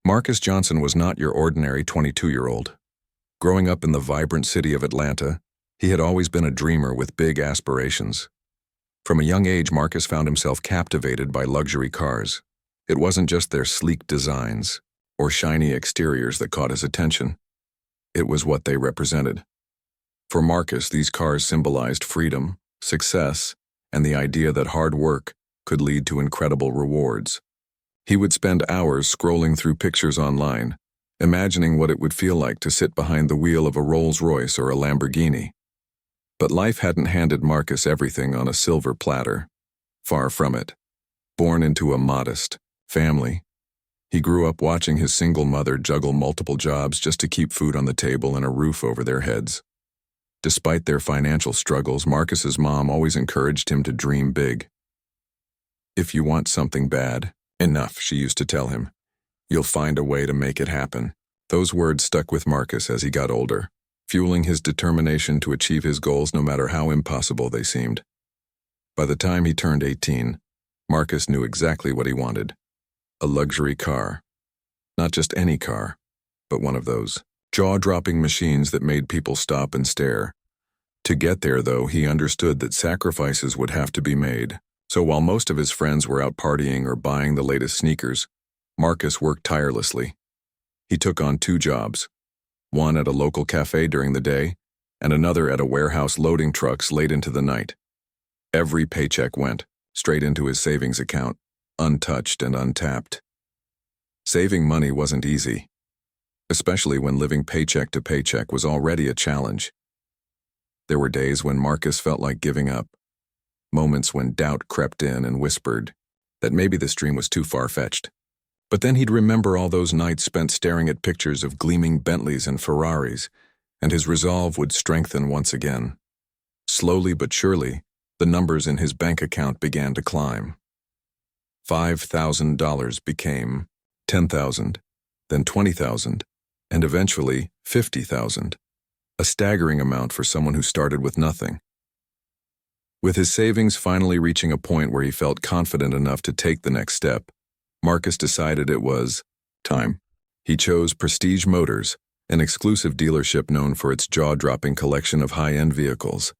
Marcus Johnson was not your ordinary 22-year-old. Growing up in the vibrant city of Atlanta, he had always been a dreamer with big aspirations. From a young age, Marcus found himself captivated by luxury cars. It wasn't just their sleek designs or shiny exteriors that caught his attention. It was what they represented. For Marcus, these cars symbolized freedom, success, and the idea that hard work could lead to incredible rewards. He would spend hours scrolling through pictures online, imagining what it would feel like to sit behind the wheel of a Rolls-Royce or a Lamborghini. But life hadn't handed Marcus everything on a silver platter. Far from it. Born into a modest family, he grew up watching his single mother juggle multiple jobs just to keep food on the table and a roof over their heads. Despite their financial struggles, Marcus's mom always encouraged him to dream big. "If you want something bad enough," she used to tell him, "you'll find a way to make it happen." Those words stuck with Marcus as he got older, fueling his determination to achieve his goals no matter how impossible they seemed. By the time he turned 18, Marcus knew exactly what he wanted: a luxury car. Not just any car, but one of those jaw-dropping machines that made people stop and stare. To get there, though, he understood that sacrifices would have to be made. So while most of his friends were out partying or buying the latest sneakers, Marcus worked tirelessly. He took on 2 jobs, one at a local cafe during the day and another at a warehouse loading trucks late into the night. Every paycheck went straight into his savings account, untouched and untapped. Saving money wasn't easy, especially when living paycheck to paycheck was already a challenge. There were days when Marcus felt like giving up. Moments when doubt crept in and whispered that maybe this dream was too far-fetched. But then he'd remember all those nights spent staring at pictures of gleaming Bentleys and Ferraris, and his resolve would strengthen once again. Slowly but surely, the numbers in his bank account began to climb. $5,000 became $10,000, then $20,000, and eventually $50,000, a staggering amount for someone who started with nothing. With his savings finally reaching a point where he felt confident enough to take the next step, Marcus decided it was time. He chose Prestige Motors, an exclusive dealership known for its jaw-dropping collection of high-end vehicles.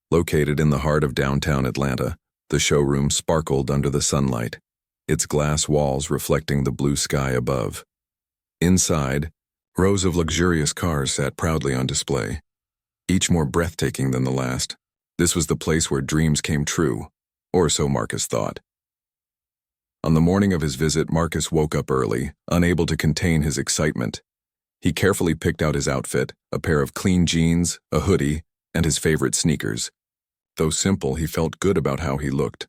Located in the heart of downtown Atlanta, the showroom sparkled under the sunlight, its glass walls reflecting the blue sky above. Inside, rows of luxurious cars sat proudly on display, each more breathtaking than the last. This was the place where dreams came true, or so Marcus thought. On the morning of his visit, Marcus woke up early, unable to contain his excitement. He carefully picked out his outfit, a pair of clean jeans, a hoodie, and his favorite sneakers. Though simple, he felt good about how he looked.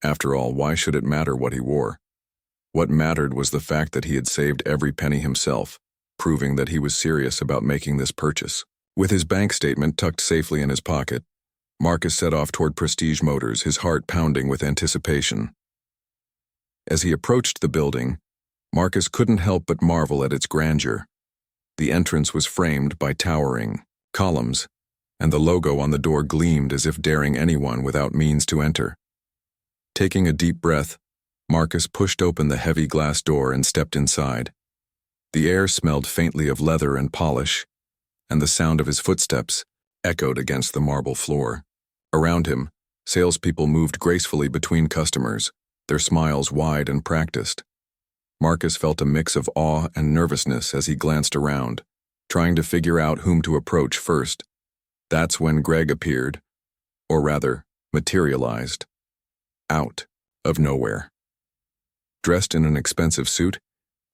After all, why should it matter what he wore? What mattered was the fact that he had saved every penny himself, proving that he was serious about making this purchase. With his bank statement tucked safely in his pocket, Marcus set off toward Prestige Motors, his heart pounding with anticipation. As he approached the building, Marcus couldn't help but marvel at its grandeur. The entrance was framed by towering columns, and the logo on the door gleamed as if daring anyone without means to enter. Taking a deep breath, Marcus pushed open the heavy glass door and stepped inside. The air smelled faintly of leather and polish, and the sound of his footsteps echoed against the marble floor. Around him, salespeople moved gracefully between customers, their smiles wide and practiced. Marcus felt a mix of awe and nervousness as he glanced around, trying to figure out whom to approach first. That's when Greg appeared, or rather, materialized, out of nowhere. Dressed in an expensive suit,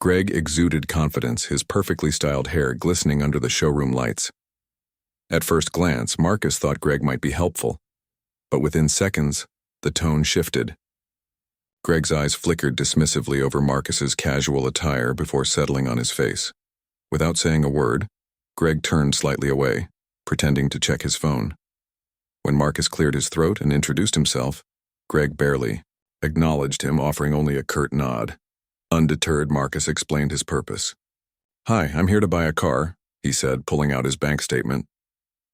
Greg exuded confidence, his perfectly styled hair glistening under the showroom lights. At first glance, Marcus thought Greg might be helpful, but within seconds, the tone shifted. Greg's eyes flickered dismissively over Marcus's casual attire before settling on his face. Without saying a word, Greg turned slightly away, pretending to check his phone. When Marcus cleared his throat and introduced himself, Greg barely acknowledged him, offering only a curt nod. Undeterred, Marcus explained his purpose. "Hi, I'm here to buy a car," he said, pulling out his bank statement.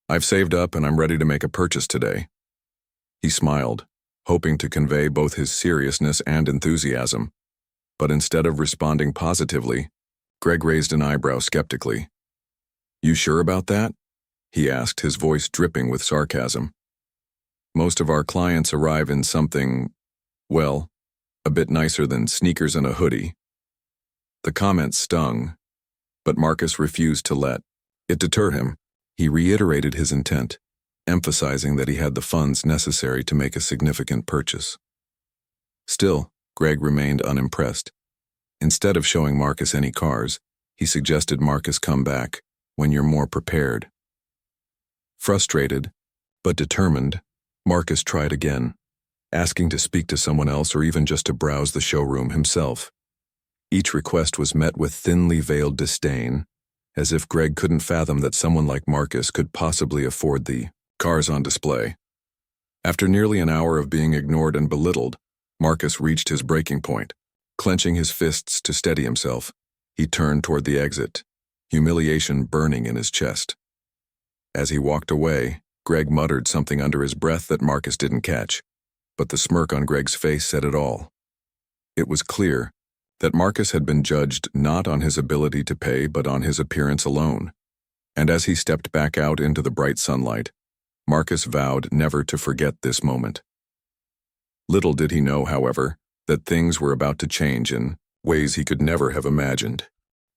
"I've saved up and I'm ready to make a purchase today." He smiled, hoping to convey both his seriousness and enthusiasm. But instead of responding positively, Greg raised an eyebrow skeptically. "You sure about that?" he asked, his voice dripping with sarcasm. "Most of our clients arrive in something, well, a bit nicer than sneakers and a hoodie." The comment stung, but Marcus refused to let it deter him. He reiterated his intent, emphasizing that he had the funds necessary to make a significant purchase. Still, Greg remained unimpressed. Instead of showing Marcus any cars, he suggested Marcus come back when you're more prepared. Frustrated, but determined, Marcus tried again, asking to speak to someone else or even just to browse the showroom himself. Each request was met with thinly veiled disdain, as if Greg couldn't fathom that someone like Marcus could possibly afford the cars on display. After nearly an hour of being ignored and belittled, Marcus reached his breaking point. Clenching his fists to steady himself, he turned toward the exit, humiliation burning in his chest. As he walked away, Greg muttered something under his breath that Marcus didn't catch, but the smirk on Greg's face said it all. It was clear that Marcus had been judged not on his ability to pay but on his appearance alone, and as he stepped back out into the bright sunlight, Marcus vowed never to forget this moment. Little did he know, however, that things were about to change in ways he could never have imagined.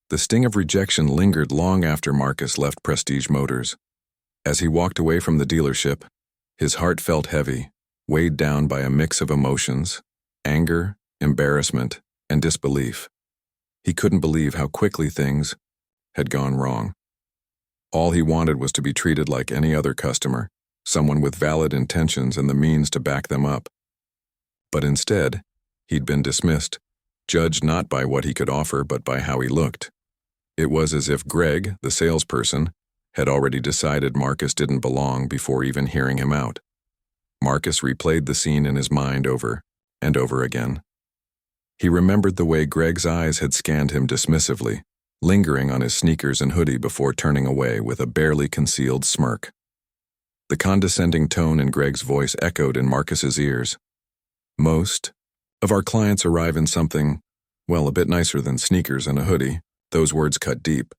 The sting of rejection lingered long after Marcus left Prestige Motors. As he walked away from the dealership, his heart felt heavy, weighed down by a mix of emotions, anger, embarrassment, and disbelief. He couldn't believe how quickly things had gone wrong. All he wanted was to be treated like any other customer, someone with valid intentions and the means to back them up. But instead, he'd been dismissed, judged not by what he could offer but by how he looked. It was as if Greg, the salesperson, had already decided Marcus didn't belong before even hearing him out. Marcus replayed the scene in his mind over and over again. He remembered the way Greg's eyes had scanned him dismissively, lingering on his sneakers and hoodie before turning away with a barely concealed smirk. The condescending tone in Greg's voice echoed in Marcus's ears. "Most of our clients arrive in something, well, a bit nicer than sneakers and a hoodie." Those words cut deep,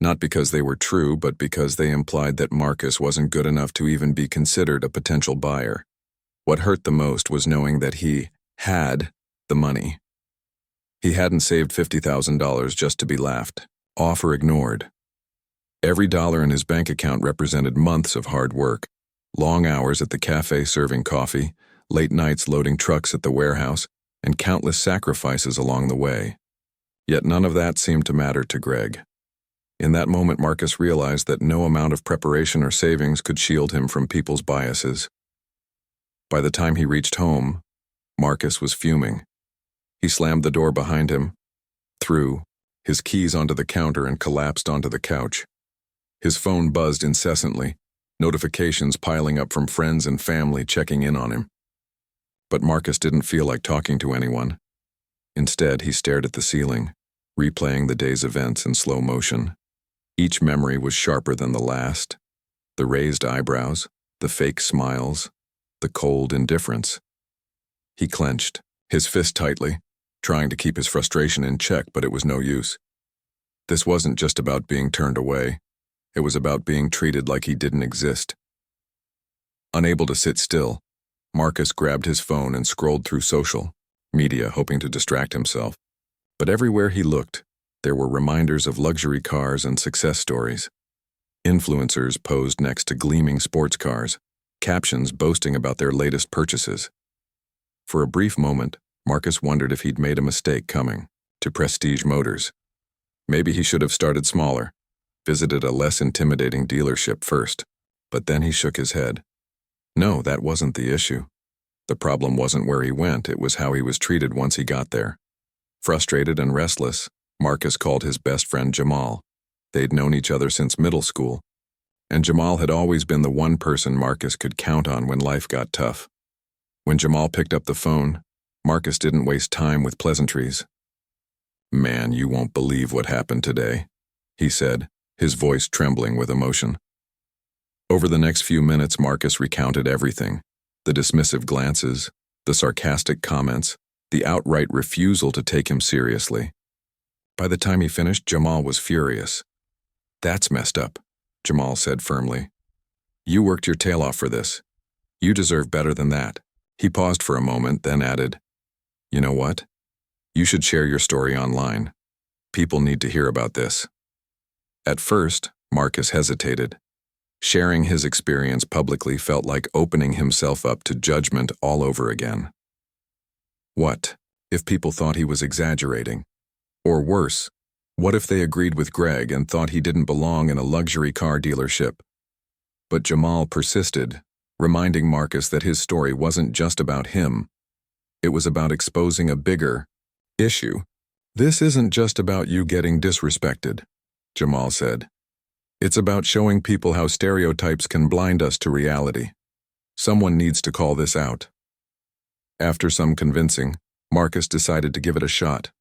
not because they were true, but because they implied that Marcus wasn't good enough to even be considered a potential buyer. What hurt the most was knowing that he had the money. He hadn't saved $50,000 just to be laughed off or ignored. Every dollar in his bank account represented months of hard work, long hours at the cafe serving coffee, late nights loading trucks at the warehouse, and countless sacrifices along the way. Yet none of that seemed to matter to Greg. In that moment, Marcus realized that no amount of preparation or savings could shield him from people's biases. By the time he reached home, Marcus was fuming. He slammed the door behind him, threw his keys onto the counter, and collapsed onto the couch. His phone buzzed incessantly, notifications piling up from friends and family checking in on him. But Marcus didn't feel like talking to anyone. Instead, he stared at the ceiling, replaying the day's events in slow motion. Each memory was sharper than the last. The raised eyebrows, the fake smiles, the cold indifference. He clenched, his fist tightly, trying to keep his frustration in check, but it was no use. This wasn't just about being turned away. It was about being treated like he didn't exist. Unable to sit still, Marcus grabbed his phone and scrolled through social media, hoping to distract himself. But everywhere he looked, there were reminders of luxury cars and success stories. Influencers posed next to gleaming sports cars, captions boasting about their latest purchases. For a brief moment, Marcus wondered if he'd made a mistake coming to Prestige Motors. Maybe he should have started smaller, visited a less intimidating dealership first, but then he shook his head. No, that wasn't the issue. The problem wasn't where he went, it was how he was treated once he got there. Frustrated and restless, Marcus called his best friend Jamal. They'd known each other since middle school, and Jamal had always been the one person Marcus could count on when life got tough. When Jamal picked up the phone, Marcus didn't waste time with pleasantries. "Man, you won't believe what happened today," he said, his voice trembling with emotion. Over the next few minutes, Marcus recounted everything. The dismissive glances, the sarcastic comments, the outright refusal to take him seriously. By the time he finished, Jamal was furious. "That's messed up," Jamal said firmly. "You worked your tail off for this. You deserve better than that." He paused for a moment, then added, "You know what? You should share your story online. People need to hear about this." At first, Marcus hesitated. Sharing his experience publicly felt like opening himself up to judgment all over again. What if people thought he was exaggerating? Or worse, what if they agreed with Greg and thought he didn't belong in a luxury car dealership? But Jamal persisted, reminding Marcus that his story wasn't just about him. It was about exposing a bigger issue. "This isn't just about you getting disrespected," Jamal said. "It's about showing people how stereotypes can blind us to reality. Someone needs to call this out." After some convincing, Marcus decided to give it a shot.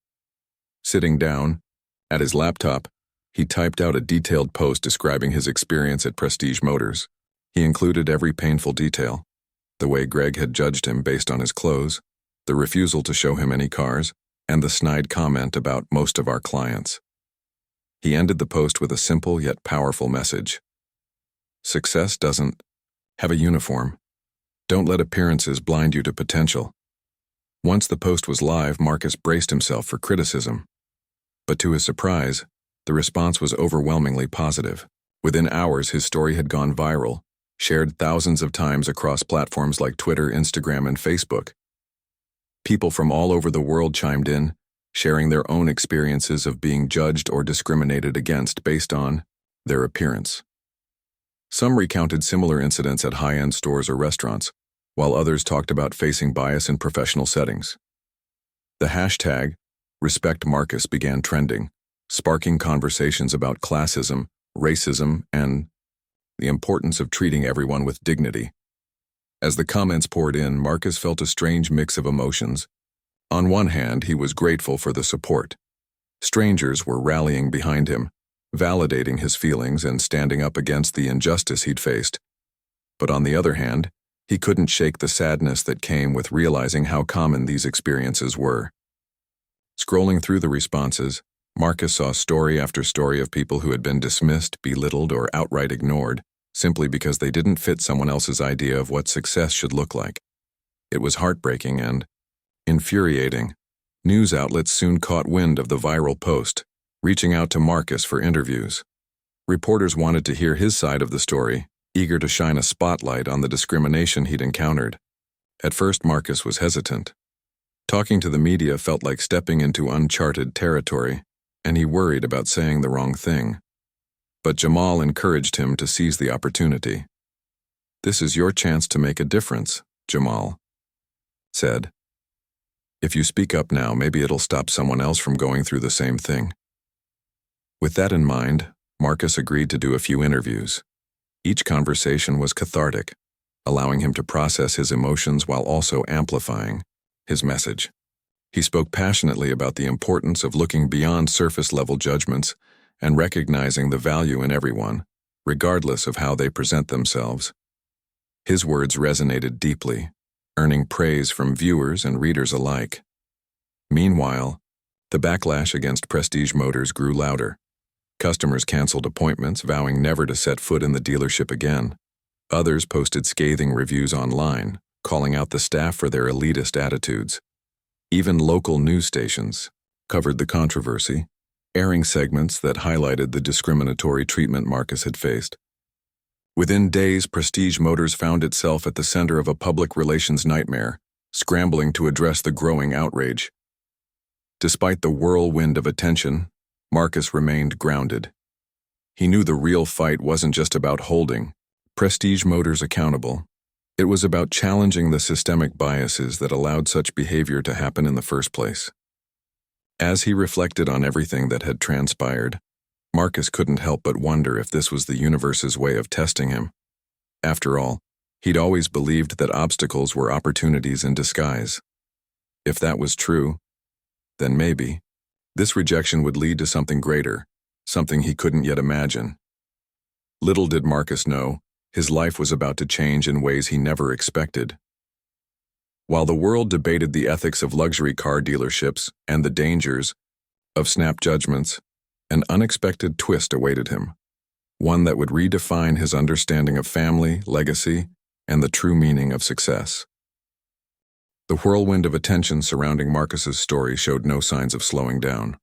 Sitting down, at his laptop, he typed out a detailed post describing his experience at Prestige Motors. He included every painful detail: the way Greg had judged him based on his clothes, the refusal to show him any cars, and the snide comment about most of our clients. He ended the post with a simple yet powerful message. Success doesn't have a uniform. Don't let appearances blind you to potential. Once the post was live, Marcus braced himself for criticism. But to his surprise, the response was overwhelmingly positive. Within hours, his story had gone viral, shared thousands of times across platforms like Twitter, Instagram, and Facebook. People from all over the world chimed in, sharing their own experiences of being judged or discriminated against based on their appearance. Some recounted similar incidents at high-end stores or restaurants, while others talked about facing bias in professional settings. The hashtag #RespectMarcus began trending, sparking conversations about classism, racism, and the importance of treating everyone with dignity. As the comments poured in, Marcus felt a strange mix of emotions. On one hand, he was grateful for the support. Strangers were rallying behind him, validating his feelings and standing up against the injustice he'd faced. But on the other hand, he couldn't shake the sadness that came with realizing how common these experiences were. Scrolling through the responses, Marcus saw story after story of people who had been dismissed, belittled, or outright ignored, simply because they didn't fit someone else's idea of what success should look like. It was heartbreaking and infuriating. News outlets soon caught wind of the viral post, reaching out to Marcus for interviews. Reporters wanted to hear his side of the story, eager to shine a spotlight on the discrimination he'd encountered. At first, Marcus was hesitant. Talking to the media felt like stepping into uncharted territory, and he worried about saying the wrong thing. But Jamal encouraged him to seize the opportunity. "This is your chance to make a difference," Jamal said. "If you speak up now, maybe it'll stop someone else from going through the same thing." With that in mind, Marcus agreed to do a few interviews. Each conversation was cathartic, allowing him to process his emotions while also amplifying his message. He spoke passionately about the importance of looking beyond surface-level judgments and recognizing the value in everyone, regardless of how they present themselves. His words resonated deeply, earning praise from viewers and readers alike. Meanwhile, the backlash against Prestige Motors grew louder. Customers canceled appointments, vowing never to set foot in the dealership again. Others posted scathing reviews online, calling out the staff for their elitist attitudes. Even local news stations covered the controversy, airing segments that highlighted the discriminatory treatment Marcus had faced. Within days, Prestige Motors found itself at the center of a public relations nightmare, scrambling to address the growing outrage. Despite the whirlwind of attention, Marcus remained grounded. He knew the real fight wasn't just about holding Prestige Motors accountable. It was about challenging the systemic biases that allowed such behavior to happen in the first place. As he reflected on everything that had transpired, Marcus couldn't help but wonder if this was the universe's way of testing him. After all, he'd always believed that obstacles were opportunities in disguise. If that was true, then maybe this rejection would lead to something greater, something he couldn't yet imagine. Little did Marcus know, his life was about to change in ways he never expected. While the world debated the ethics of luxury car dealerships and the dangers of snap judgments, an unexpected twist awaited him, one that would redefine his understanding of family, legacy, and the true meaning of success. The whirlwind of attention surrounding Marcus's story showed no signs of slowing down.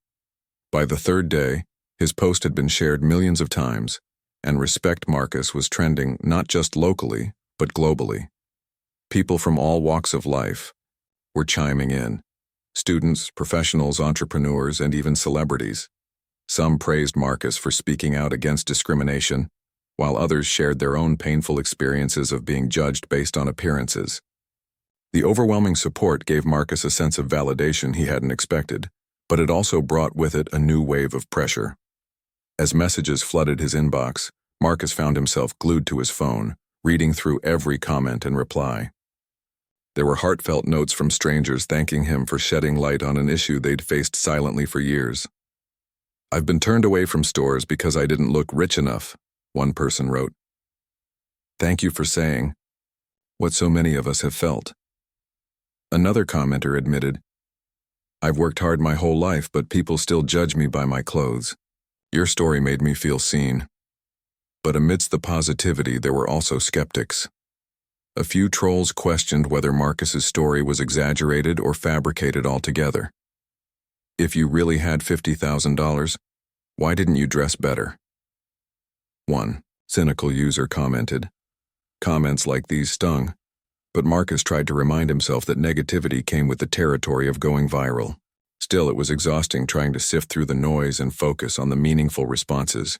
By the third day, his post had been shared millions of times, and Respect Marcus was trending not just locally, but globally. People from all walks of life were chiming in. Students, professionals, entrepreneurs, and even celebrities. Some praised Marcus for speaking out against discrimination, while others shared their own painful experiences of being judged based on appearances. The overwhelming support gave Marcus a sense of validation he hadn't expected, but it also brought with it a new wave of pressure. As messages flooded his inbox, Marcus found himself glued to his phone, reading through every comment and reply. There were heartfelt notes from strangers thanking him for shedding light on an issue they'd faced silently for years. "I've been turned away from stores because I didn't look rich enough," one person wrote. "Thank you for saying what so many of us have felt." Another commenter admitted, "I've worked hard my whole life, but people still judge me by my clothes. Your story made me feel seen." But amidst the positivity, there were also skeptics. A few trolls questioned whether Marcus's story was exaggerated or fabricated altogether. "If you really had $50,000, why didn't you dress better?" One cynical user commented. Comments like these stung, but Marcus tried to remind himself that negativity came with the territory of going viral. Still, it was exhausting trying to sift through the noise and focus on the meaningful responses.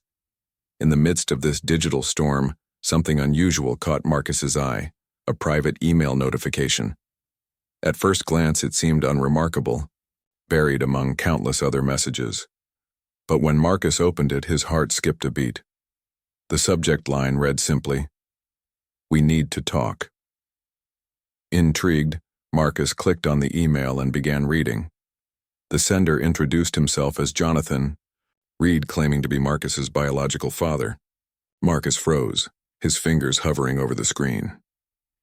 In the midst of this digital storm, something unusual caught Marcus's eye, a private email notification. At first glance, it seemed unremarkable, buried among countless other messages. But when Marcus opened it, his heart skipped a beat. The subject line read simply, "We need to talk." Intrigued, Marcus clicked on the email and began reading. The sender introduced himself as Jonathan, Reed claiming to be Marcus's biological father. Marcus froze, his fingers hovering over the screen.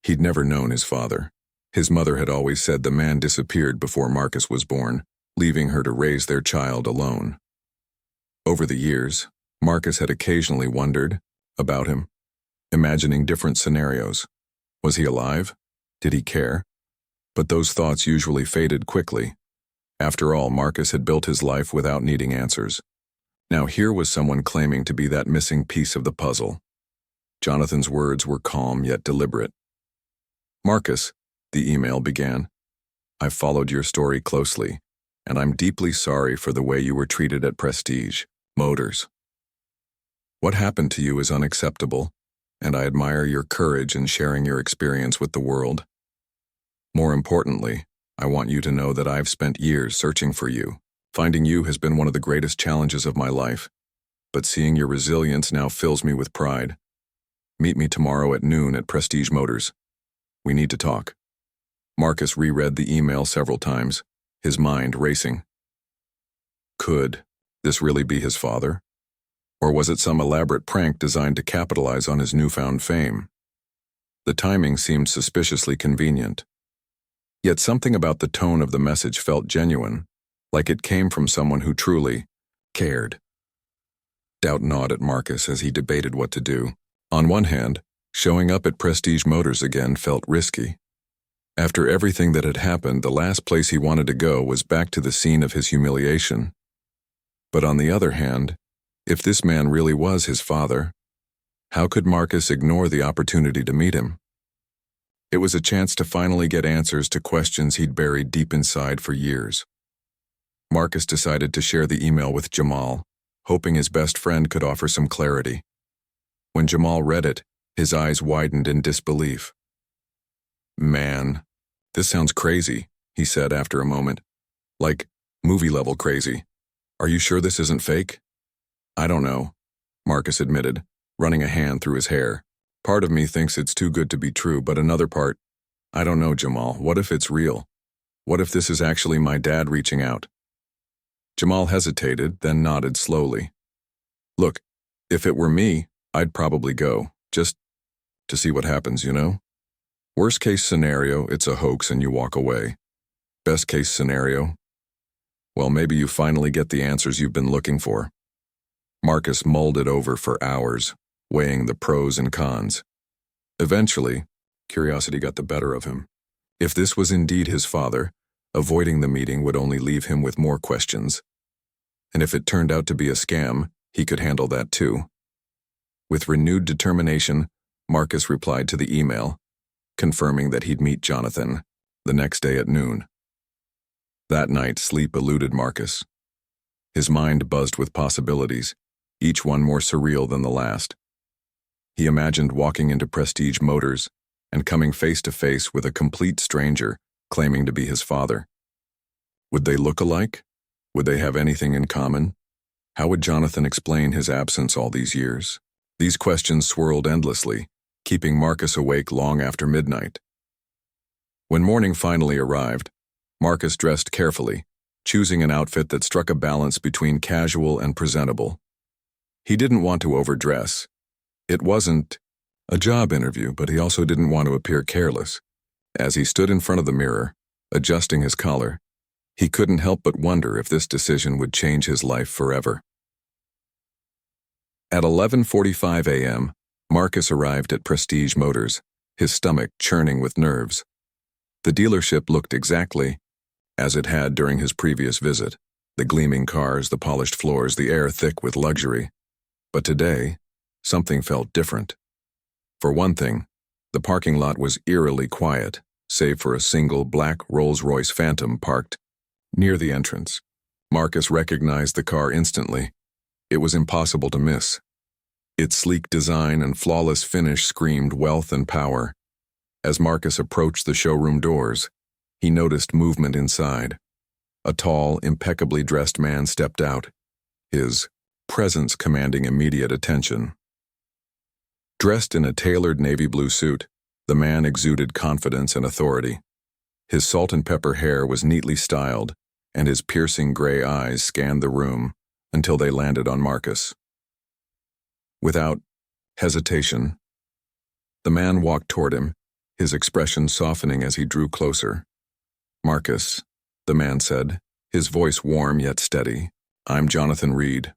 He'd never known his father. His mother had always said the man disappeared before Marcus was born, leaving her to raise their child alone. Over the years, Marcus had occasionally wondered about him, imagining different scenarios. Was he alive? Did he care? But those thoughts usually faded quickly. After all, Marcus had built his life without needing answers. Now here was someone claiming to be that missing piece of the puzzle. Jonathan's words were calm yet deliberate. "Marcus," the email began, "I've followed your story closely, and I'm deeply sorry for the way you were treated at Prestige Motors. What happened to you is unacceptable, and I admire your courage in sharing your experience with the world. More importantly, I want you to know that I've spent years searching for you. Finding you has been one of the greatest challenges of my life, but seeing your resilience now fills me with pride. Meet me tomorrow at noon at Prestige Motors. We need to talk." Marcus reread the email several times, his mind racing. Could this really be his father? Or was it some elaborate prank designed to capitalize on his newfound fame? The timing seemed suspiciously convenient. Yet something about the tone of the message felt genuine, like it came from someone who truly cared. Doubt gnawed at Marcus as he debated what to do. On one hand, showing up at Prestige Motors again felt risky. After everything that had happened, the last place he wanted to go was back to the scene of his humiliation. But on the other hand, if this man really was his father, how could Marcus ignore the opportunity to meet him? It was a chance to finally get answers to questions he'd buried deep inside for years. Marcus decided to share the email with Jamal, hoping his best friend could offer some clarity. When Jamal read it, his eyes widened in disbelief. "Man, this sounds crazy," he said after a moment. "Like, movie-level crazy. Are you sure this isn't fake?" "I don't know," Marcus admitted, running a hand through his hair. "Part of me thinks it's too good to be true, but another part, I don't know, Jamal. What if it's real? What if this is actually my dad reaching out?" Jamal hesitated, then nodded slowly. "Look, if it were me, I'd probably go, just to see what happens, you know? Worst case scenario, it's a hoax and you walk away. Best case scenario, well, maybe you finally get the answers you've been looking for. Marcus mulled it over for hours, weighing the pros and cons. Eventually, curiosity got the better of him. If this was indeed his father, avoiding the meeting would only leave him with more questions. And if it turned out to be a scam, he could handle that too. With renewed determination, Marcus replied to the email, confirming that he'd meet Jonathan the next day at noon. That night, sleep eluded Marcus. His mind buzzed with possibilities, each one more surreal than the last. He imagined walking into Prestige Motors and coming face to face with a complete stranger claiming to be his father. Would they look alike? Would they have anything in common? How would Jonathan explain his absence all these years? These questions swirled endlessly, keeping Marcus awake long after midnight. When morning finally arrived, Marcus dressed carefully, choosing an outfit that struck a balance between casual and presentable. He didn't want to overdress. It wasn't a job interview, but he also didn't want to appear careless. As he stood in front of the mirror, adjusting his collar, he couldn't help but wonder if this decision would change his life forever. At 11:45 a.m., Marcus arrived at Prestige Motors, his stomach churning with nerves. The dealership looked exactly as it had during his previous visit, the gleaming cars, the polished floors, the air thick with luxury. But today, something felt different. For one thing, the parking lot was eerily quiet, save for a single black Rolls-Royce Phantom parked near the entrance. Marcus recognized the car instantly. It was impossible to miss. Its sleek design and flawless finish screamed wealth and power. As Marcus approached the showroom doors, he noticed movement inside. A tall, impeccably dressed man stepped out, his presence commanding immediate attention. Dressed in a tailored navy blue suit, the man exuded confidence and authority. His salt and pepper hair was neatly styled, and his piercing gray eyes scanned the room until they landed on Marcus. Without hesitation, the man walked toward him, his expression softening as he drew closer. "Marcus," the man said, his voice warm yet steady, "I'm Jonathan Reed,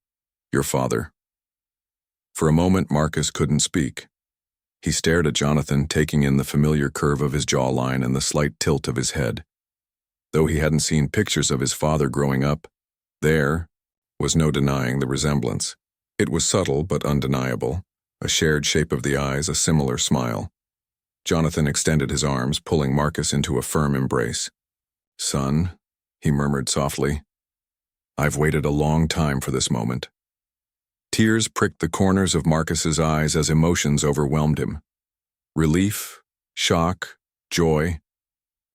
your father." For a moment, Marcus couldn't speak. He stared at Jonathan, taking in the familiar curve of his jawline and the slight tilt of his head. Though he hadn't seen pictures of his father growing up, there was no denying the resemblance. It was subtle but undeniable, a shared shape of the eyes, a similar smile. Jonathan extended his arms, pulling Marcus into a firm embrace. "Son," he murmured softly, "I've waited a long time for this moment." Tears pricked the corners of Marcus's eyes as emotions overwhelmed him. Relief, shock, joy,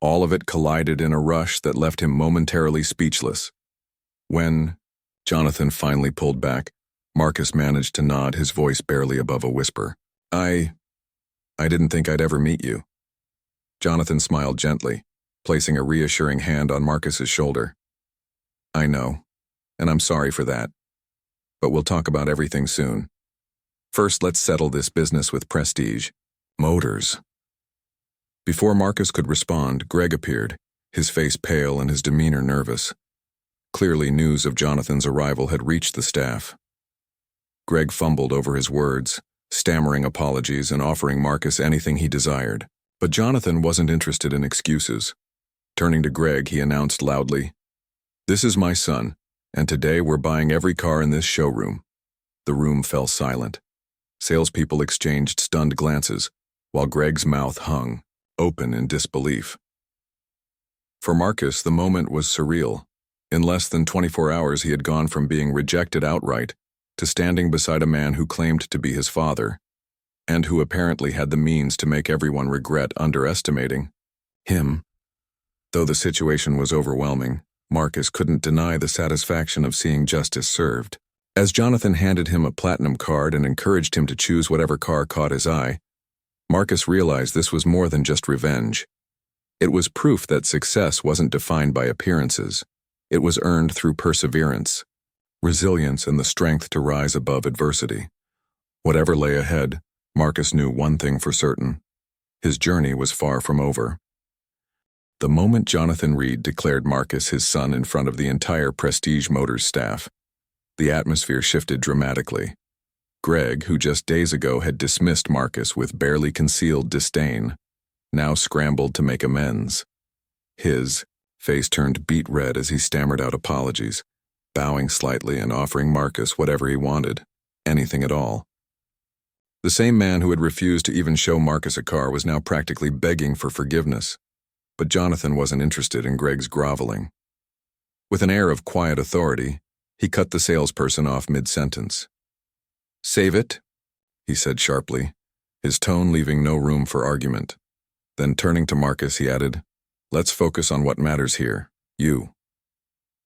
all of it collided in a rush that left him momentarily speechless. When Jonathan finally pulled back, Marcus managed to nod, his voice barely above a whisper. I didn't think I'd ever meet you." Jonathan smiled gently, placing a reassuring hand on Marcus's shoulder. "I know, and I'm sorry for that. But we'll talk about everything soon. First, let's settle this business with Prestige Motors." Before Marcus could respond, Greg appeared, his face pale and his demeanor nervous. Clearly, news of Jonathan's arrival had reached the staff. Greg fumbled over his words, stammering apologies and offering Marcus anything he desired. But Jonathan wasn't interested in excuses. Turning to Greg, he announced loudly, "This is my son, and today we're buying every car in this showroom." The room fell silent. Salespeople exchanged stunned glances, while Greg's mouth hung, open in disbelief. For Marcus, the moment was surreal. In less than 24 hours, he had gone from being rejected outright to standing beside a man who claimed to be his father, and who apparently had the means to make everyone regret underestimating him. Though the situation was overwhelming, Marcus couldn't deny the satisfaction of seeing justice served. As Jonathan handed him a platinum card and encouraged him to choose whatever car caught his eye, Marcus realized this was more than just revenge. It was proof that success wasn't defined by appearances. It was earned through perseverance, resilience, and the strength to rise above adversity. Whatever lay ahead, Marcus knew one thing for certain. His journey was far from over. The moment Jonathan Reed declared Marcus his son in front of the entire Prestige Motors staff, the atmosphere shifted dramatically. Greg, who just days ago had dismissed Marcus with barely concealed disdain, now scrambled to make amends. His face turned beet red as he stammered out apologies, bowing slightly and offering Marcus whatever he wanted, anything at all. The same man who had refused to even show Marcus a car was now practically begging for forgiveness, but Jonathan wasn't interested in Greg's groveling. With an air of quiet authority, he cut the salesperson off mid-sentence. "Save it," he said sharply, his tone leaving no room for argument. Then turning to Marcus, he added, "Let's focus on what matters here, you."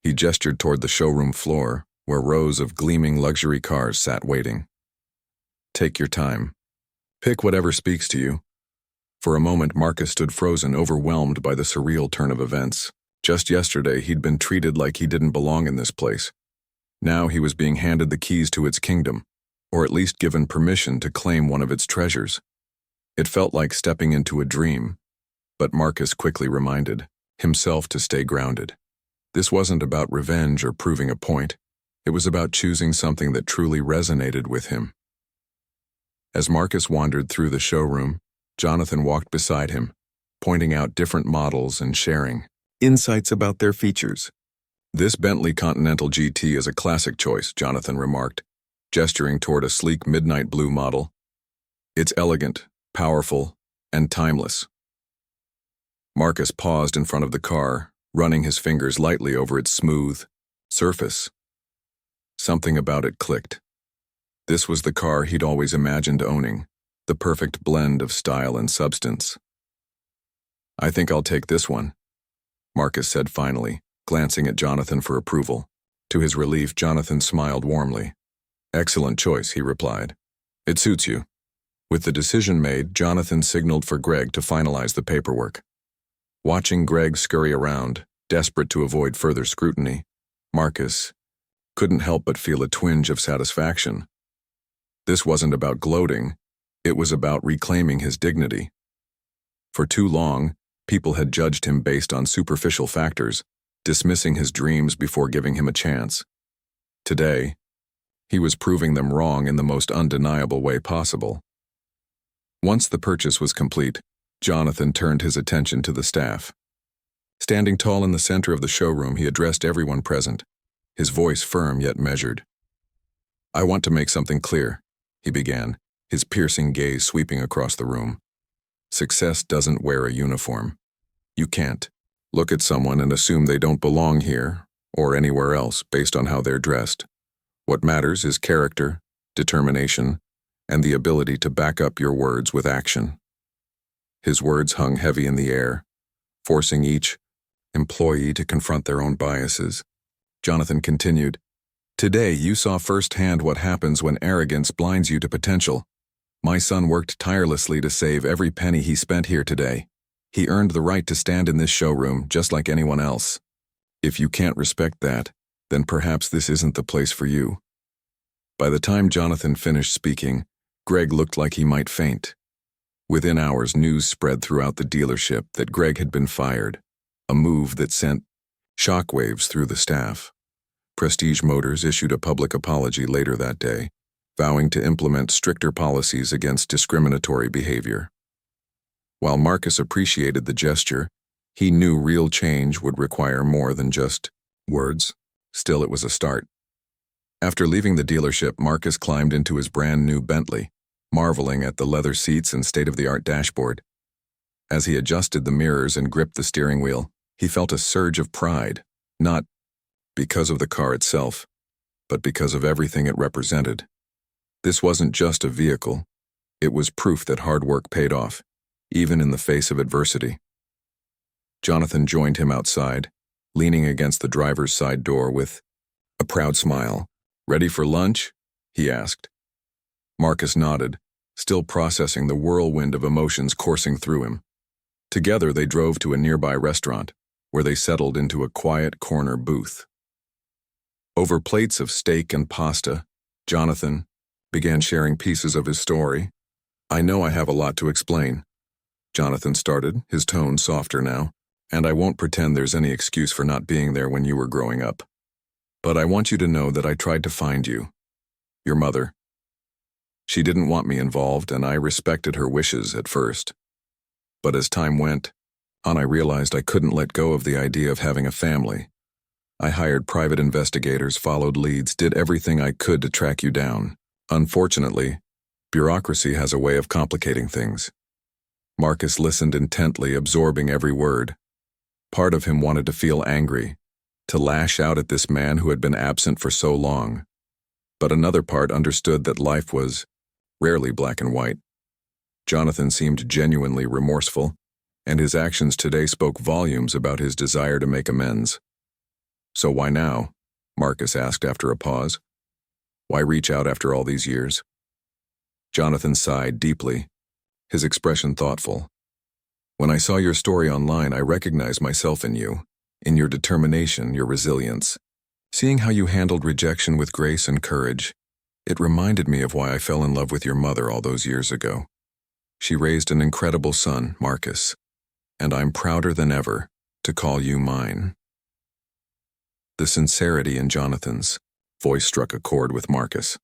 He gestured toward the showroom floor, where rows of gleaming luxury cars sat waiting. "Take your time. Pick whatever speaks to you." For a moment, Marcus stood frozen, overwhelmed by the surreal turn of events. Just yesterday, he'd been treated like he didn't belong in this place. Now he was being handed the keys to its kingdom, or at least given permission to claim one of its treasures. It felt like stepping into a dream, but Marcus quickly reminded himself to stay grounded. This wasn't about revenge or proving a point. It was about choosing something that truly resonated with him. As Marcus wandered through the showroom, Jonathan walked beside him, pointing out different models and sharing insights about their features. "This Bentley Continental GT is a classic choice," Jonathan remarked, gesturing toward a sleek midnight blue model. "It's elegant, powerful, and timeless." Marcus paused in front of the car, running his fingers lightly over its smooth surface. Something about it clicked. This was the car he'd always imagined owning, the perfect blend of style and substance. "I think I'll take this one," Marcus said finally, glancing at Jonathan for approval. To his relief, Jonathan smiled warmly. "Excellent choice," he replied. "It suits you." With the decision made, Jonathan signaled for Greg to finalize the paperwork. Watching Greg scurry around, desperate to avoid further scrutiny, Marcus couldn't help but feel a twinge of satisfaction. This wasn't about gloating, it was about reclaiming his dignity. For too long, people had judged him based on superficial factors, dismissing his dreams before giving him a chance. Today, he was proving them wrong in the most undeniable way possible. Once the purchase was complete, Jonathan turned his attention to the staff. Standing tall in the center of the showroom, he addressed everyone present, his voice firm yet measured. "I want to make something clear," he began, his piercing gaze sweeping across the room. "Success doesn't wear a uniform. You can't look at someone and assume they don't belong here or anywhere else based on how they're dressed. What matters is character, determination, and the ability to back up your words with action." His words hung heavy in the air, forcing each employee to confront their own biases. Jonathan continued, "Today you saw firsthand what happens when arrogance blinds you to potential. My son worked tirelessly to save every penny he spent here today. He earned the right to stand in this showroom just like anyone else. If you can't respect that, then perhaps this isn't the place for you." By the time Jonathan finished speaking, Greg looked like he might faint. Within hours, news spread throughout the dealership that Greg had been fired, a move that sent shockwaves through the staff. Prestige Motors issued a public apology later that day, vowing to implement stricter policies against discriminatory behavior. While Marcus appreciated the gesture, he knew real change would require more than just words. Still, it was a start. After leaving the dealership, Marcus climbed into his brand new Bentley, marveling at the leather seats and state-of-the-art dashboard. As he adjusted the mirrors and gripped the steering wheel, he felt a surge of pride, not because of the car itself, but because of everything it represented. This wasn't just a vehicle. It was proof that hard work paid off, even in the face of adversity. Jonathan joined him outside, leaning against the driver's side door with a proud smile. "Ready for lunch?" he asked. Marcus nodded, still processing the whirlwind of emotions coursing through him. Together they drove to a nearby restaurant, where they settled into a quiet corner booth. Over plates of steak and pasta, Jonathan began sharing pieces of his story. "I know I have a lot to explain, Jonathan started, his tone softer now, and I won't pretend there's any excuse for not being there when you were growing up. But I want you to know that I tried to find you. Your mother. She didn't want me involved, and I respected her wishes at first. But as time went on, I realized I couldn't let go of the idea of having a family. I hired private investigators, followed leads, did everything I could to track you down. Unfortunately, bureaucracy has a way of complicating things. Marcus listened intently, absorbing every word. Part of him wanted to feel angry, to lash out at this man who had been absent for so long. But another part understood that life was rarely black and white. Jonathan seemed genuinely remorseful, and his actions today spoke volumes about his desire to make amends. So why now? Marcus asked after a pause. Why reach out after all these years? Jonathan sighed deeply, his expression thoughtful. When I saw your story online, I recognized myself in you, in your determination, your resilience. Seeing how you handled rejection with grace and courage, it reminded me of why I fell in love with your mother all those years ago. She raised an incredible son, Marcus, and I'm prouder than ever to call you mine. The sincerity in Jonathan's voice struck a chord with Marcus.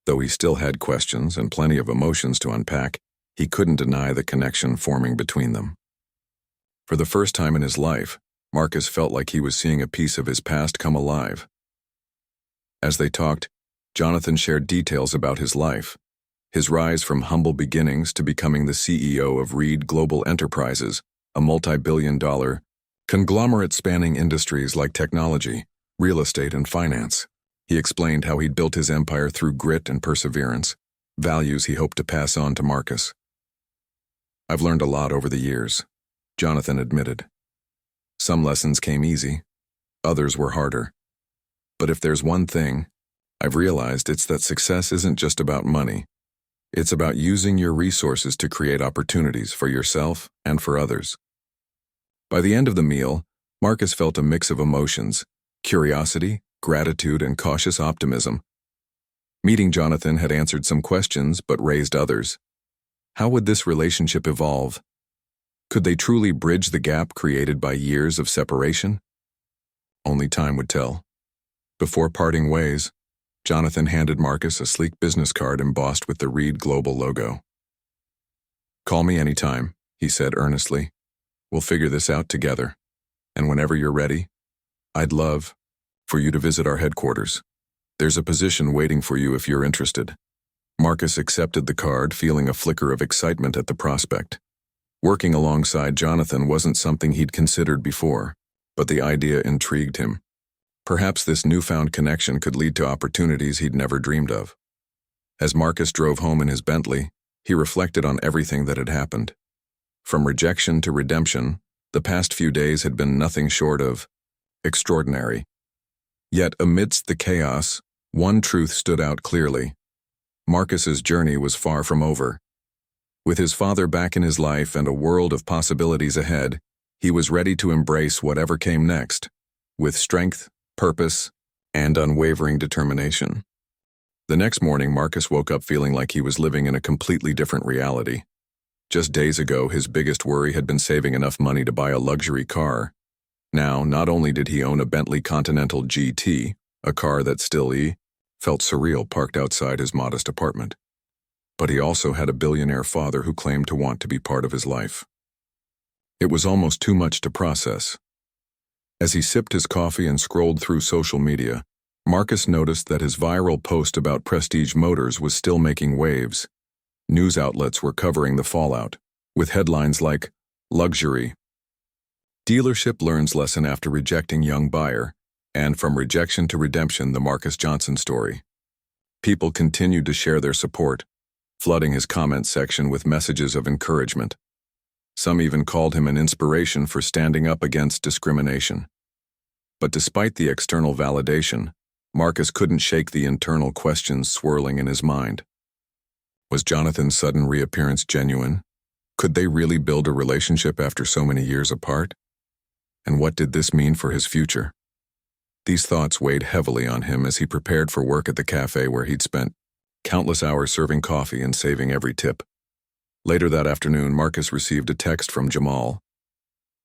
Though he still had questions and plenty of emotions to unpack, he couldn't deny the connection forming between them. For the first time in his life, Marcus felt like he was seeing a piece of his past come alive. As they talked, Jonathan shared details about his life, his rise from humble beginnings to becoming the CEO of Reed Global Enterprises, a multi-billion-dollar conglomerate spanning industries like technology, real estate, and finance. He explained how he'd built his empire through grit and perseverance, values he hoped to pass on to Marcus. I've learned a lot over the years, Jonathan admitted. Some lessons came easy, others were harder. But if there's one thing I've realized, it's that success isn't just about money. It's about using your resources to create opportunities for yourself and for others. By the end of the meal, Marcus felt a mix of emotions: curiosity, gratitude, and cautious optimism. Meeting Jonathan had answered some questions but raised others. How would this relationship evolve? Could they truly bridge the gap created by years of separation? Only time would tell. Before parting ways, Jonathan handed Marcus a sleek business card embossed with the Reed Global logo. "Call me anytime," he said earnestly. "We'll figure this out together. And whenever you're ready, I'd love for you to visit our headquarters. There's a position waiting for you if you're interested." Marcus accepted the card, feeling a flicker of excitement at the prospect. Working alongside Jonathan wasn't something he'd considered before, but the idea intrigued him. Perhaps this newfound connection could lead to opportunities he'd never dreamed of. As Marcus drove home in his Bentley, he reflected on everything that had happened. From rejection to redemption, the past few days had been nothing short of extraordinary. Yet amidst the chaos, one truth stood out clearly. Marcus's journey was far from over. With his father back in his life and a world of possibilities ahead, he was ready to embrace whatever came next, with strength, purpose, and unwavering determination. The next morning, Marcus woke up feeling like he was living in a completely different reality. Just days ago, his biggest worry had been saving enough money to buy a luxury car. Now, not only did he own a Bentley Continental GT, a car that still felt surreal parked outside his modest apartment, but he also had a billionaire father who claimed to want to be part of his life. It was almost too much to process. As he sipped his coffee and scrolled through social media, Marcus noticed that his viral post about Prestige Motors was still making waves. News outlets were covering the fallout, with headlines like, "Luxury Dealership learns lesson after rejecting young buyer," and "From rejection to redemption, the Marcus Johnson story." People continued to share their support, flooding his comment section with messages of encouragement. Some even called him an inspiration for standing up against discrimination. But despite the external validation, Marcus couldn't shake the internal questions swirling in his mind. Was Jonathan's sudden reappearance genuine? Could they really build a relationship after so many years apart? And what did this mean for his future? These thoughts weighed heavily on him as he prepared for work at the cafe where he'd spent countless hours serving coffee and saving every tip. Later that afternoon, Marcus received a text from Jamal.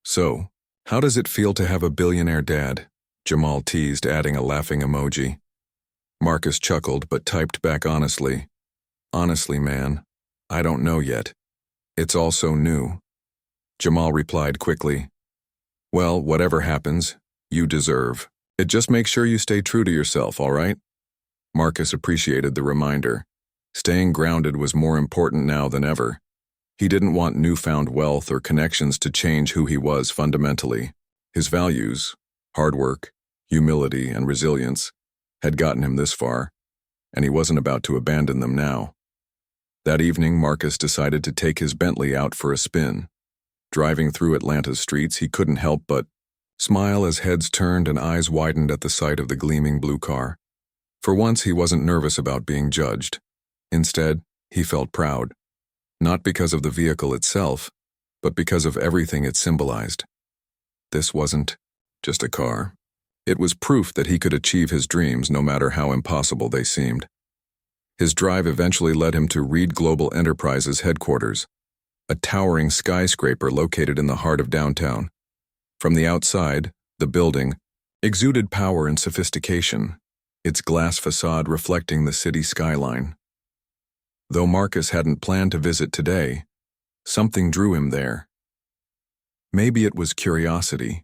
"So, how does it feel to have a billionaire dad?" Jamal teased, adding a laughing emoji. Marcus chuckled but typed back honestly. "Honestly, man, I don't know yet. It's all so new." Jamal replied quickly, "Well, whatever happens, you deserve it. Just make sure you stay true to yourself, all right?" Marcus appreciated the reminder. Staying grounded was more important now than ever. He didn't want newfound wealth or connections to change who he was fundamentally. His values, hard work, humility, and resilience, had gotten him this far, and he wasn't about to abandon them now. That evening, Marcus decided to take his Bentley out for a spin. Driving through Atlanta's streets, he couldn't help but smile as heads turned and eyes widened at the sight of the gleaming blue car. For once, he wasn't nervous about being judged. Instead, he felt proud, not because of the vehicle itself, but because of everything it symbolized. This wasn't just a car. It was proof that he could achieve his dreams no matter how impossible they seemed. His drive eventually led him to Reed Global Enterprises headquarters, a towering skyscraper located in the heart of downtown. From the outside, the building exuded power and sophistication, its glass facade reflecting the city skyline. Though Marcus hadn't planned to visit today, something drew him there. Maybe it was curiosity,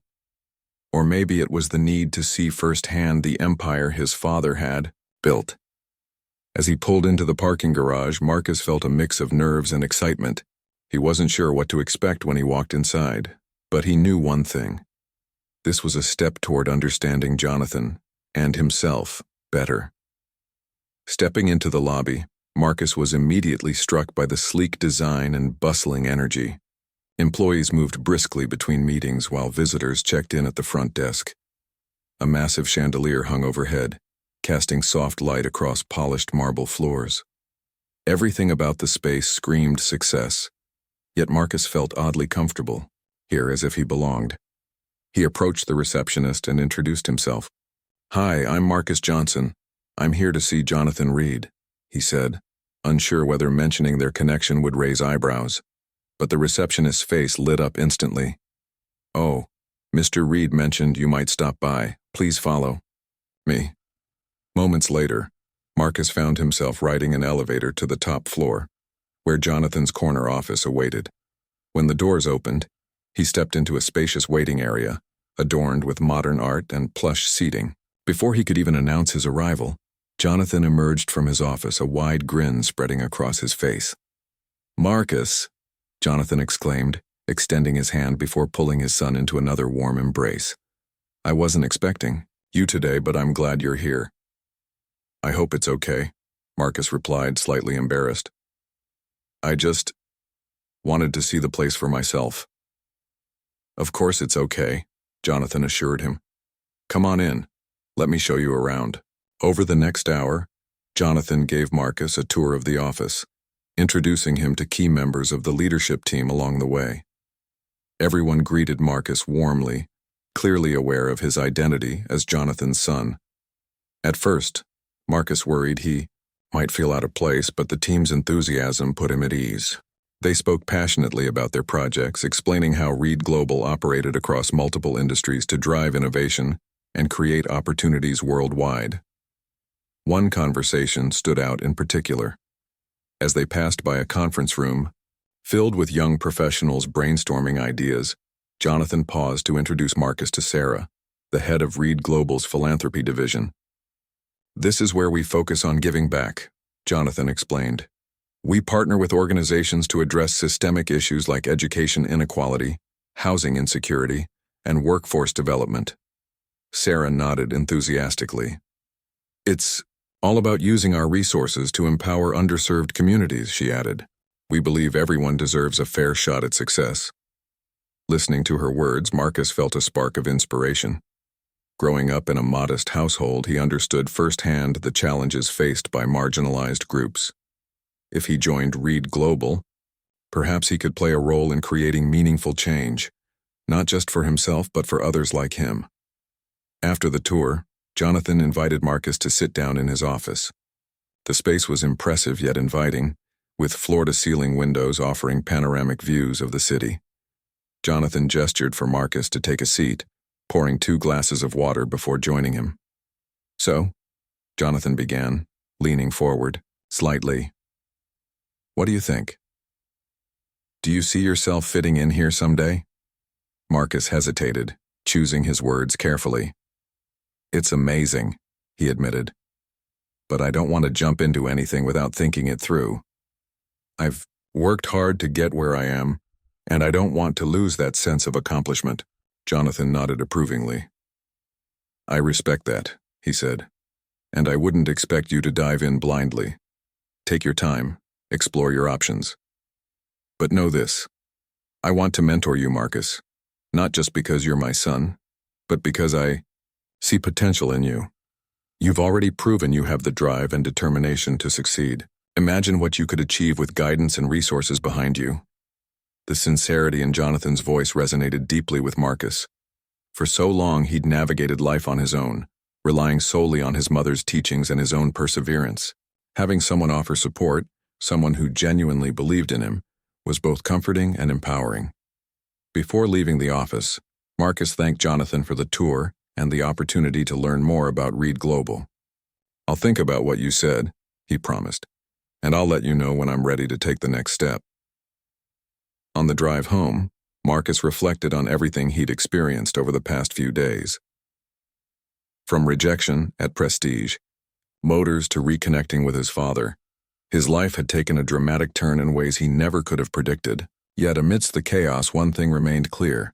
or maybe it was the need to see firsthand the empire his father had built. As he pulled into the parking garage, Marcus felt a mix of nerves and excitement. He wasn't sure what to expect when he walked inside, but he knew one thing. This was a step toward understanding Jonathan and himself better. Stepping into the lobby, Marcus was immediately struck by the sleek design and bustling energy. Employees moved briskly between meetings while visitors checked in at the front desk. A massive chandelier hung overhead, casting soft light across polished marble floors. Everything about the space screamed success, yet Marcus felt oddly comfortable, here as if he belonged. He approached the receptionist and introduced himself. "Hi, I'm Marcus Johnson. I'm here to see Jonathan Reed," he said, unsure whether mentioning their connection would raise eyebrows. But the receptionist's face lit up instantly. "Oh, Mr. Reed mentioned you might stop by. Please follow me." Moments later, Marcus found himself riding an elevator to the top floor, where Jonathan's corner office awaited. When the doors opened, he stepped into a spacious waiting area, adorned with modern art and plush seating. Before he could even announce his arrival, Jonathan emerged from his office, a wide grin spreading across his face. "Marcus," Jonathan exclaimed, extending his hand before pulling his son into another warm embrace. "I wasn't expecting you today, but I'm glad you're here." "I hope it's okay," Marcus replied, slightly embarrassed. "I just wanted to see the place for myself." "Of course it's okay," Jonathan assured him. "Come on in. Let me show you around." Over the next hour, Jonathan gave Marcus a tour of the office, introducing him to key members of the leadership team along the way. Everyone greeted Marcus warmly, clearly aware of his identity as Jonathan's son. At first, Marcus worried he might feel out of place, but the team's enthusiasm put him at ease. They spoke passionately about their projects, explaining how Reed Global operated across multiple industries to drive innovation and create opportunities worldwide. One conversation stood out in particular. As they passed by a conference room filled with young professionals brainstorming ideas, Jonathan paused to introduce Marcus to Sarah, the head of Reed Global's philanthropy division. "This is where we focus on giving back," Jonathan explained. "We partner with organizations to address systemic issues like education inequality, housing insecurity, and workforce development." Sarah nodded enthusiastically. "It's all about using our resources to empower underserved communities," she added. "We believe everyone deserves a fair shot at success." Listening to her words, Marcus felt a spark of inspiration. Growing up in a modest household, he understood firsthand the challenges faced by marginalized groups. If he joined Reed Global, perhaps he could play a role in creating meaningful change, not just for himself but for others like him. After the tour, Jonathan invited Marcus to sit down in his office. The space was impressive yet inviting, with floor-to-ceiling windows offering panoramic views of the city. Jonathan gestured for Marcus to take a seat, pouring 2 glasses of water before joining him. "So," Jonathan began, leaning forward, slightly. "What do you think? Do you see yourself fitting in here someday?" Marcus hesitated, choosing his words carefully. "It's amazing," he admitted. "But I don't want to jump into anything without thinking it through. I've worked hard to get where I am, and I don't want to lose that sense of accomplishment." Jonathan nodded approvingly. "I respect that," he said, "and I wouldn't expect you to dive in blindly. Take your time, explore your options. But know this, I want to mentor you, Marcus, not just because you're my son, but because I see potential in you. You've already proven you have the drive and determination to succeed. Imagine what you could achieve with guidance and resources behind you." The sincerity in Jonathan's voice resonated deeply with Marcus. For so long he'd navigated life on his own, relying solely on his mother's teachings and his own perseverance. Having someone offer support, someone who genuinely believed in him, was both comforting and empowering. Before leaving the office, Marcus thanked Jonathan for the tour and the opportunity to learn more about Reed Global. "I'll think about what you said," he promised, "and I'll let you know when I'm ready to take the next step." On the drive home, Marcus reflected on everything he'd experienced over the past few days. From rejection at Prestige, Motors to reconnecting with his father, his life had taken a dramatic turn in ways he never could have predicted. Yet amidst the chaos, one thing remained clear.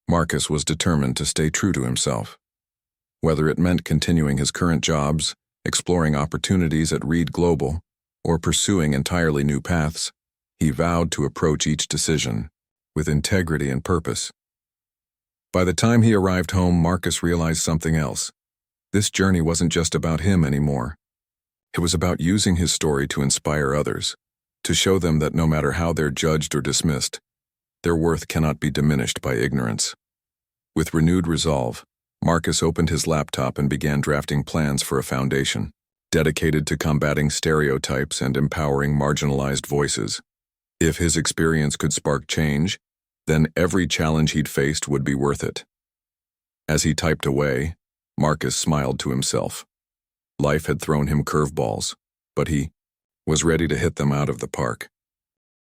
Marcus was determined to stay true to himself. Whether it meant continuing his current jobs, exploring opportunities at Reed Global, or pursuing entirely new paths, he vowed to approach each decision with integrity and purpose. By the time he arrived home, Marcus realized something else. This journey wasn't just about him anymore. It was about using his story to inspire others, to show them that no matter how they're judged or dismissed, their worth cannot be diminished by ignorance. With renewed resolve, Marcus opened his laptop and began drafting plans for a foundation, dedicated to combating stereotypes and empowering marginalized voices. If his experience could spark change, then every challenge he'd faced would be worth it. As he typed away, Marcus smiled to himself. Life had thrown him curveballs, but he was ready to hit them out of the park.